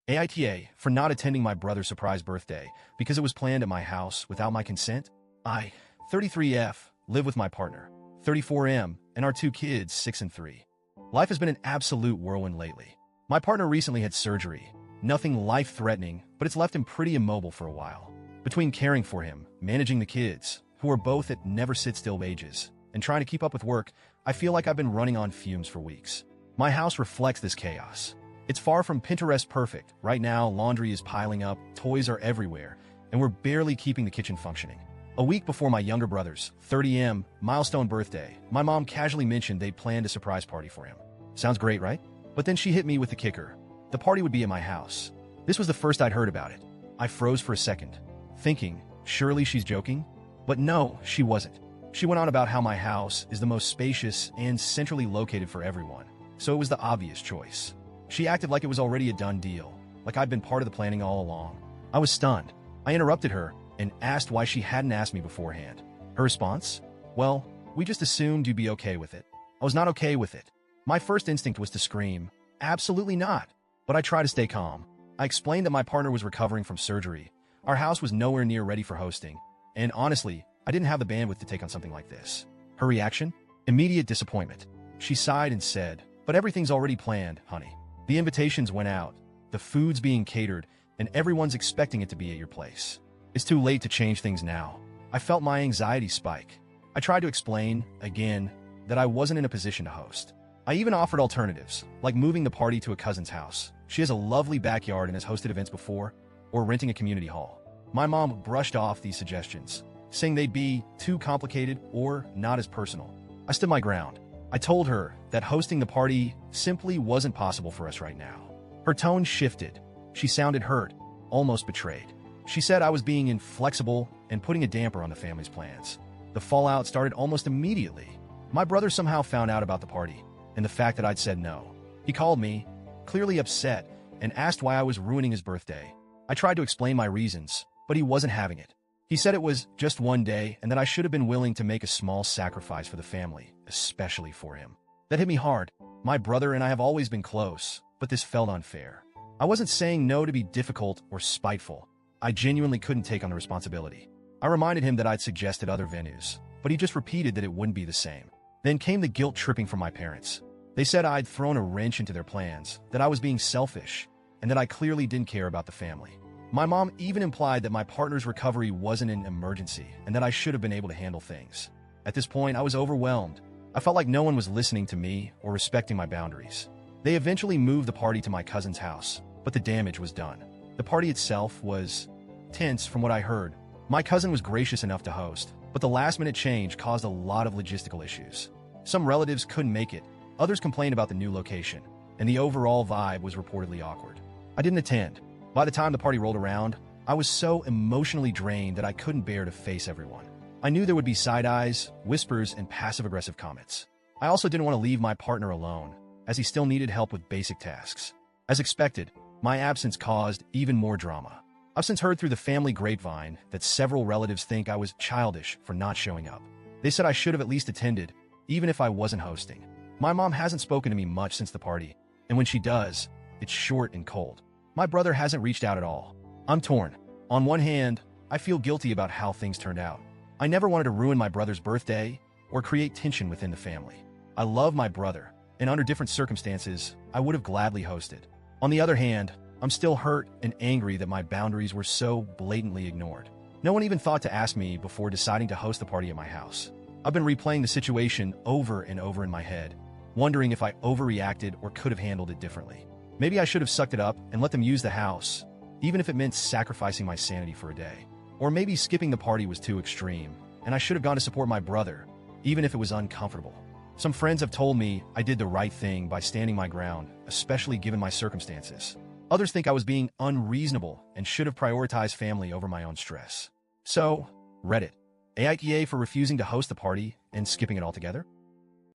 AITA for not attending my brother's surprise birthday because it was planned at my house without my consent. I, 33F, live with my partner, 34M, and our two kids, 6 and 3. Life has been an absolute whirlwind lately. My partner recently had surgery. Nothing life-threatening, but it's left him pretty immobile for a while. Between caring for him, managing the kids, who are both at never-sit-still ages, and trying to keep up with work, I feel like I've been running on fumes for weeks. My house reflects this chaos. It's far from Pinterest perfect. Right now, laundry is piling up, toys are everywhere, and we're barely keeping the kitchen functioning. A week before my younger brother's 30M milestone birthday, my mom casually mentioned they'd planned a surprise party for him. Sounds great, right? But then she hit me with the kicker. The party would be at my house. This was the first I'd heard about it. I froze for a second, thinking, surely she's joking? But no, she wasn't. She went on about how my house is the most spacious and centrally located for everyone, so it was the obvious choice. She acted like it was already a done deal, like I'd been part of the planning all along. I was stunned. I interrupted her and asked why she hadn't asked me beforehand. Her response? Well, we just assumed you'd be okay with it. I was not okay with it. My first instinct was to scream, absolutely not. But I tried to stay calm. I explained that my partner was recovering from surgery. Our house was nowhere near ready for hosting. And honestly, I didn't have the bandwidth to take on something like this. Her reaction? Immediate disappointment. She sighed and said, but everything's already planned, honey. The invitations went out, the food's being catered, and everyone's expecting it to be at your place. It's too late to change things now. I felt my anxiety spike. I tried to explain, again, that I wasn't in a position to host. I even offered alternatives, like moving the party to a cousin's house. She has a lovely backyard and has hosted events before, or renting a community hall. My mom brushed off these suggestions, saying they'd be too complicated or not as personal. I stood my ground. I told her that hosting the party simply wasn't possible for us right now. Her tone shifted. She sounded hurt, almost betrayed. She said I was being inflexible and putting a damper on the family's plans. The fallout started almost immediately. My brother somehow found out about the party and the fact that I'd said no. He called me, clearly upset, and asked why I was ruining his birthday. I tried to explain my reasons, but he wasn't having it. He said it was just one day and that I should have been willing to make a small sacrifice for the family, especially for him. That hit me hard. My brother and I have always been close, but this felt unfair. I wasn't saying no to be difficult or spiteful. I genuinely couldn't take on the responsibility. I reminded him that I'd suggested other venues, but he just repeated that it wouldn't be the same. Then came the guilt tripping from my parents. They said I'd thrown a wrench into their plans, that I was being selfish, and that I clearly didn't care about the family. My mom even implied that my partner's recovery wasn't an emergency and that I should have been able to handle things. At this point, I was overwhelmed. I felt like no one was listening to me or respecting my boundaries. They eventually moved the party to my cousin's house, but the damage was done. The party itself was tense from what I heard. My cousin was gracious enough to host, but the last-minute change caused a lot of logistical issues. Some relatives couldn't make it, others complained about the new location, and the overall vibe was reportedly awkward. I didn't attend. By the time the party rolled around, I was so emotionally drained that I couldn't bear to face everyone. I knew there would be side eyes, whispers, and passive-aggressive comments. I also didn't want to leave my partner alone, as he still needed help with basic tasks. As expected, my absence caused even more drama. I've since heard through the family grapevine that several relatives think I was childish for not showing up. They said I should have at least attended, even if I wasn't hosting. My mom hasn't spoken to me much since the party, and when she does, it's short and cold. My brother hasn't reached out at all. I'm torn. On one hand, I feel guilty about how things turned out. I never wanted to ruin my brother's birthday or create tension within the family. I love my brother, and under different circumstances, I would have gladly hosted. On the other hand, I'm still hurt and angry that my boundaries were so blatantly ignored. No one even thought to ask me before deciding to host the party at my house. I've been replaying the situation over and over in my head, wondering if I overreacted or could have handled it differently. Maybe I should have sucked it up and let them use the house, even if it meant sacrificing my sanity for a day. Or maybe skipping the party was too extreme, and I should have gone to support my brother, even if it was uncomfortable. Some friends have told me I did the right thing by standing my ground, especially given my circumstances. Others think I was being unreasonable and should have prioritized family over my own stress. So, Reddit. AITA for refusing to host the party and skipping it altogether?